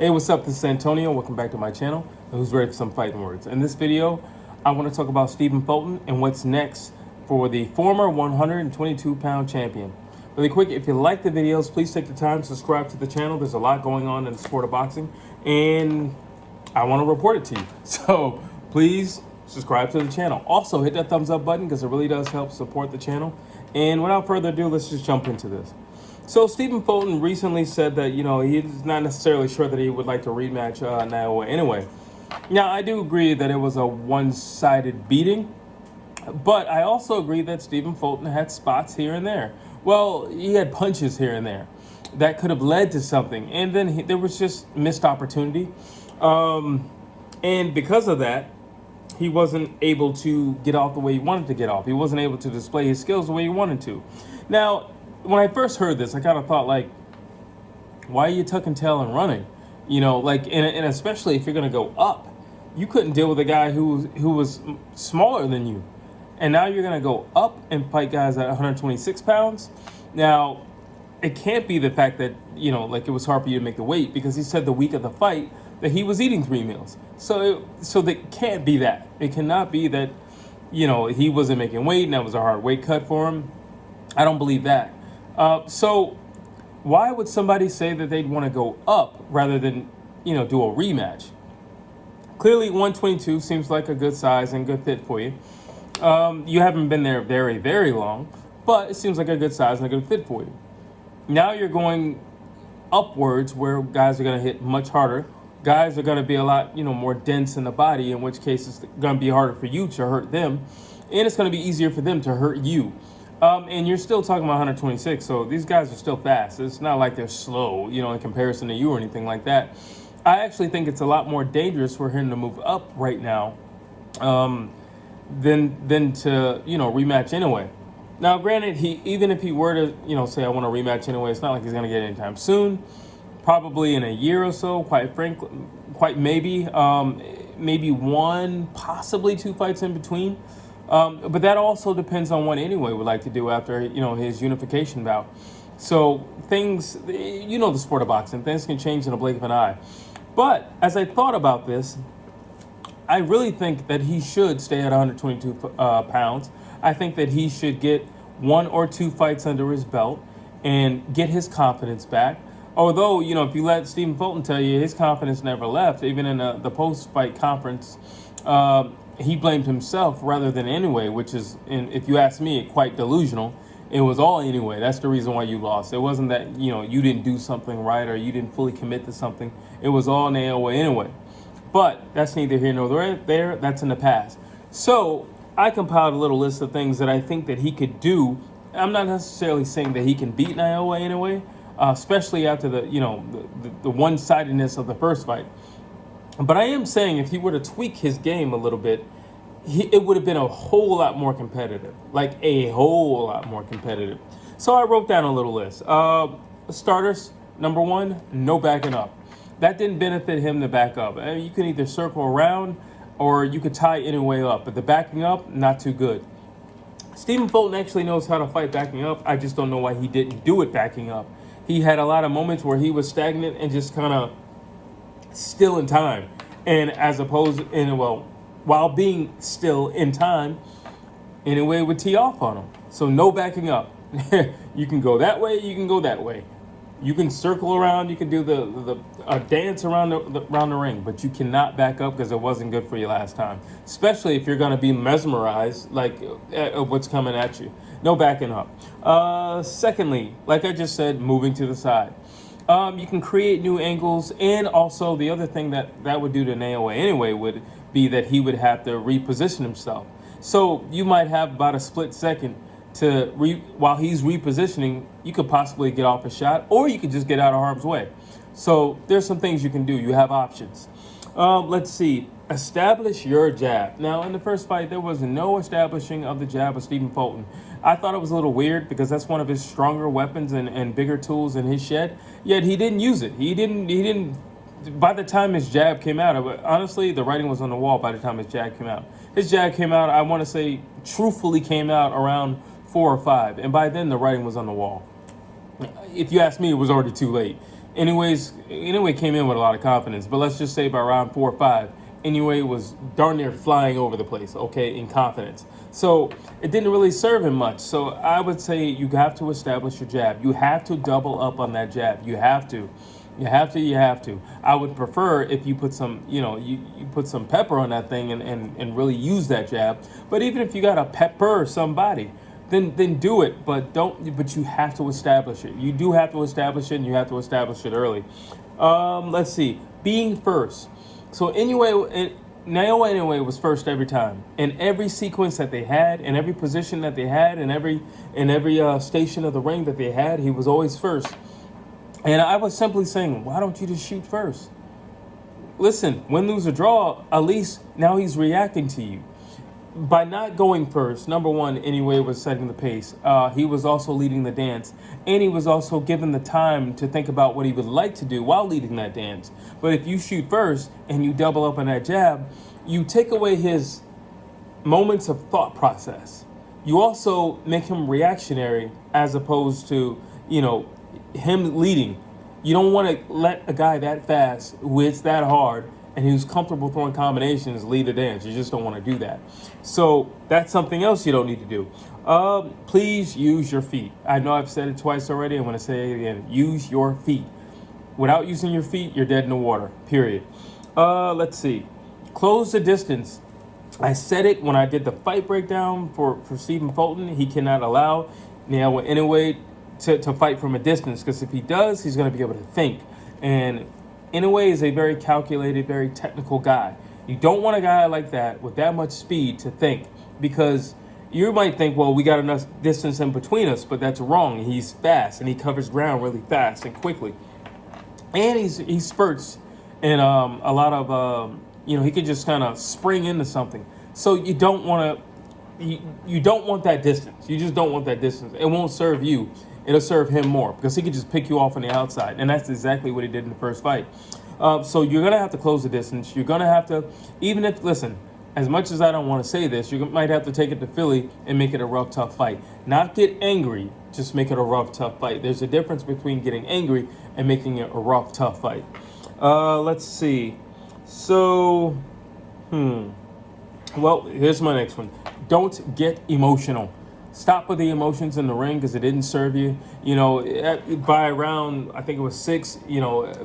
Hey, what's up? This is Antonio. Welcome back to my channel. Who's ready for some fighting words? In this video, I want to talk about Stephen Fulton and what's next for the former 122-pound champion. Really quick, if you like the videos, please take the time to subscribe to the channel. There's a lot going on in the sport of boxing, and I want to report it to you. So please subscribe to the channel. Also, hit that thumbs up button because it really does help support the channel. And without further ado, let's just jump into this. So Stephen Fulton recently said that, he's not necessarily sure that he would like to rematch Naoya Inoue. Now, I do agree that it was a one-sided beating, but I also agree that Stephen Fulton had spots here and there. Well, he had punches here and there that could have led to something, and then there was just missed opportunity. And because of that, he wasn't able to get off the way he wanted to get off. He wasn't able to display his skills the way he wanted to. Now, when I first heard this, I kind of thought, like, why are you tucking tail and running? And especially if you're going to go up. You couldn't deal with a guy who was smaller than you. And now you're going to go up and fight guys at 126 pounds. Now, it can't be the fact that, it was hard for you to make the weight, because he said the week of the fight that he was eating 3 meals. So that can't be that. It cannot be that, he wasn't making weight and that was a hard weight cut for him. I don't believe that. So why would somebody say that they'd want to go up rather than, do a rematch? Clearly, 122 seems like a good size and good fit for you. You haven't been there very, very long, but it seems like a good size and a good fit for you. Now you're going upwards where guys are going to hit much harder. Guys are going to be a lot, more dense in the body, in which case it's going to be harder for you to hurt them, and it's going to be easier for them to hurt you. And you're still talking about 126, so these guys are still fast. It's not like they're slow, in comparison to you or anything like that. I actually think it's a lot more dangerous for him to move up right now than to, rematch Inoue. Now, granted, even if he were to, say I want to rematch Inoue, it's not like he's going to get it anytime soon. Probably in a year or so, quite frankly, maybe one, possibly 2 fights in between. But that also depends on what Inoue would like to do after, his unification bout. So things, the sport of boxing, things can change in a blink of an eye. But as I thought about this, I really think that he should stay at 122 pounds. I think that he should get 1 or 2 fights under his belt and get his confidence back. Although, if you let Stephen Fulton tell you, his confidence never left. Even in the post-fight conference, he blamed himself rather than Inoue, which is, if you ask me, quite delusional. It was all Inoue. That's the reason why you lost. It wasn't that, you didn't do something right or you didn't fully commit to something. It was all Naoya Inoue. But that's neither here nor there. That's in the past. So I compiled a little list of things that I think that he could do. I'm not necessarily saying that he can beat Naoya Inoue, especially after the one-sidedness of the first fight. But I am saying if he were to tweak his game a little bit, it would have been a whole lot more competitive. Like a whole lot more competitive. So I wrote down a little list. Starters, number 1, no backing up. That didn't benefit him to back up. I mean, you can either circle around or you could tie Inoue up. But the backing up, not too good. Stephen Fulton actually knows how to fight backing up. I just don't know why he didn't do it backing up. He had a lot of moments where he was stagnant and just kind of still in time. And while being still in time, Inoue would tee off on him. So no backing up. You can go that way, you can go that way. You can circle around, you can do the dance around the ring, but you cannot back up because it wasn't good for you last time. Especially if you're going to be mesmerized at what's coming at you. No backing up. Secondly, like I just said, moving to the side. You can create new angles, and also the other thing that would do to Naoya Inoue would be that he would have to reposition himself. So you might have about a split second while he's repositioning, you could possibly get off a shot, or you could just get out of harm's way. So there's some things you can do. You have options. Let's see. Establish your jab. Now, in the first fight, there was no establishing of the jab of Stephen Fulton. I thought it was a little weird because that's one of his stronger weapons and bigger tools in his shed. Yet he didn't use it. He didn't. By the time his jab came out, honestly, the writing was on the wall by the time his jab came out. His jab came out, I want to say, truthfully came out around 4 or 5. And by then, the writing was on the wall. If you ask me, it was already too late. Inoue came in with a lot of confidence, but let's just say by round 4 or 5, Inoue was darn near flying over the place, okay, in confidence. So it didn't really serve him much. So I would say you have to establish your jab. You have to double up on that jab. You have to. You have to. I would prefer if you put some, you put some pepper on that thing and really use that jab. But even if you got to pepper somebody, then do it. But you have to establish it. You do have to establish it, and you have to establish it early. Let's see. Being first. So Naoya Inoue was first every time. In every sequence that they had, in every position that they had, in every station of the ring that they had, he was always first. And I was simply saying, why don't you just shoot first? Listen, win, lose, or draw, at least now he's reacting to you. By not going first, number one, Inoue was setting the pace. He was also leading the dance. And he was also given the time to think about what he would like to do while leading that dance. But if you shoot first and you double up on that jab, you take away his moments of thought process. You also make him reactionary as opposed to, him leading. You don't want to let a guy that fast, who hits that hard, and who's comfortable throwing combinations, lead a dance. You just don't want to do that. So that's something else you don't need to do. Please use your feet. I know I've said it twice already. I'm going to say it again. Use your feet. Without using your feet, you're dead in the water, period. Let's see. Close the distance. I said it when I did the fight breakdown for Stephen Fulton. He cannot allow Naoya Inoue to fight from a distance, because if he does, he's going to be able to think. And Inoue is a very calculated, very technical guy. You don't want a guy like that with that much speed to think, because you might think, well, we got enough distance in between us, but that's wrong. He's fast, and he covers ground really fast and quickly. And he spurts, and a lot of, he can just kind of spring into something. So you don't want to, you don't want that distance. You just don't want that distance. It won't serve you. It'll serve him more, because he can just pick you off on the outside. And that's exactly what he did in the first fight. So you're going to have to close the distance. You're going to have to, listen, as much as I don't want to say this, you might have to take it to Philly and make it a rough, tough fight. Not get angry, just make it a rough, tough fight. There's a difference between getting angry and making it a rough, tough fight. Let's see. So, well, here's my next one. Don't get emotional. Stop with the emotions in the ring, because it didn't serve you. By around, I think it was 6,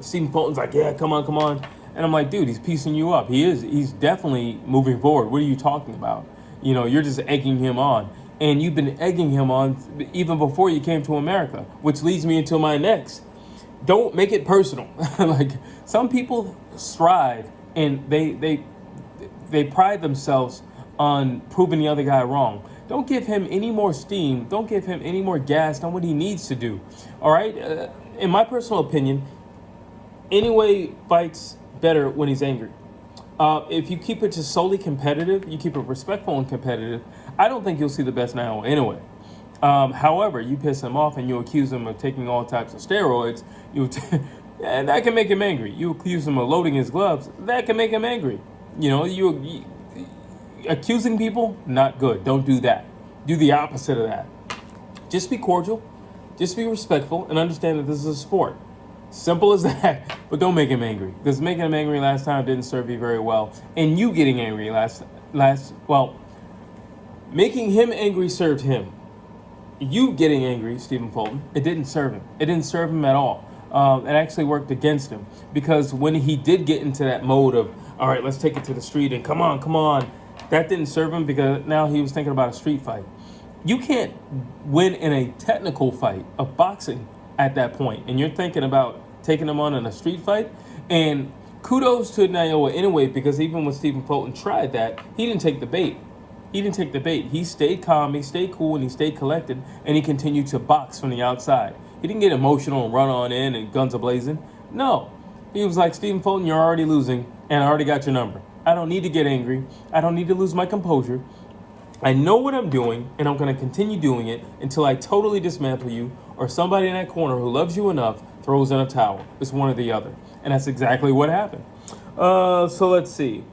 Stephen Fulton's like, yeah, come on. And I'm like, dude, he's piecing you up. He's definitely moving forward. What are you talking about? You're just egging him on. And you've been egging him on even before you came to America, which leads me into my next. Don't make it personal. Like, some people strive and they pride themselves on proving the other guy wrong. Don't give him any more steam. Don't give him any more gas than what he needs to do. All right? In my personal opinion, Inoue fights better when he's angry. If you keep it just solely competitive, you keep it respectful and competitive, I don't think you'll see the best Naoya Inoue. However, you piss him off and you accuse him of taking all types of steroids, that can make him angry. You accuse him of loading his gloves, that can make him angry. You accusing people, not good. Don't do that. Do the opposite of that. Just be cordial, just be respectful, and understand that this is a sport. Simple as that. But don't make him angry, because making him angry last time didn't serve you very well. And you getting angry making him angry served him. You getting angry, Stephen Fulton, it didn't serve him. It didn't serve him at all. It actually worked against him, because when he did get into that mode of, all right, let's take it to the street and come on, that didn't serve him, because now he was thinking about a street fight. You can't win in a technical fight of boxing at that point, and you're thinking about taking him on in a street fight. And kudos to Naoya Inoue, because even when Stephen Fulton tried that, he didn't take the bait. He stayed calm, he stayed cool, and he stayed collected, and he continued to box from the outside. He didn't get emotional and run on in and guns a-blazing. No. He was like, Stephen Fulton, you're already losing, and I already got your number. I don't need to get angry. I don't need to lose my composure. I know what I'm doing, and I'm going to continue doing it until I totally dismantle you, or somebody in that corner who loves you enough throws in a towel. It's one or the other. And that's exactly what happened. So let's see.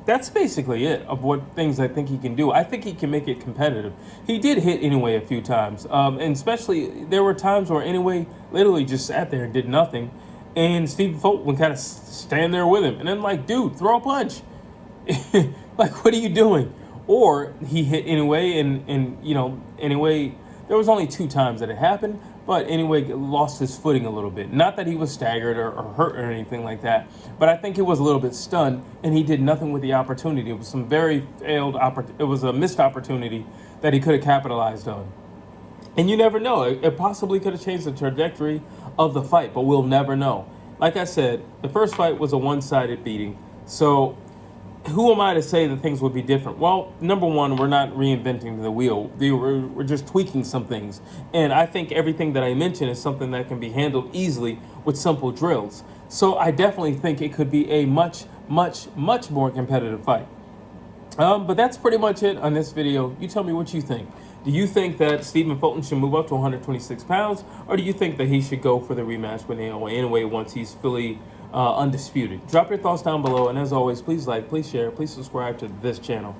that's basically it of what things I think he can do. I think he can make it competitive. He did hit Inoue a few times, and especially there were times where Inoue literally just sat there and did nothing, and Stephen Fulton would kind of stand there with him, and then like, dude, throw a punch. Like, what are you doing? Or he hit Inoue, and you know, Inoue, there was only 2 times that it happened, but Inoue lost his footing a little bit. Not that he was staggered or hurt or anything like that, but I think he was a little bit stunned, and he did nothing with the opportunity. It was some very failed it was a missed opportunity that he could have capitalized on. And you never know. It possibly could have changed the trajectory of the fight, but we'll never know. Like I said, the first fight was a one-sided beating. So who am I to say that things would be different? Well, number one, we're not reinventing the wheel. We're just tweaking some things. And I think everything that I mentioned is something that can be handled easily with simple drills. So I definitely think it could be a much, much, much more competitive fight. But that's pretty much it on this video. You tell me what you think. Do you think that Stephen Fulton should move up to 126 pounds? Or do you think that he should go for the rematch with Naoya Inoue once he's fully undisputed? Drop your thoughts down below. And as always, please like, please share, please subscribe to this channel.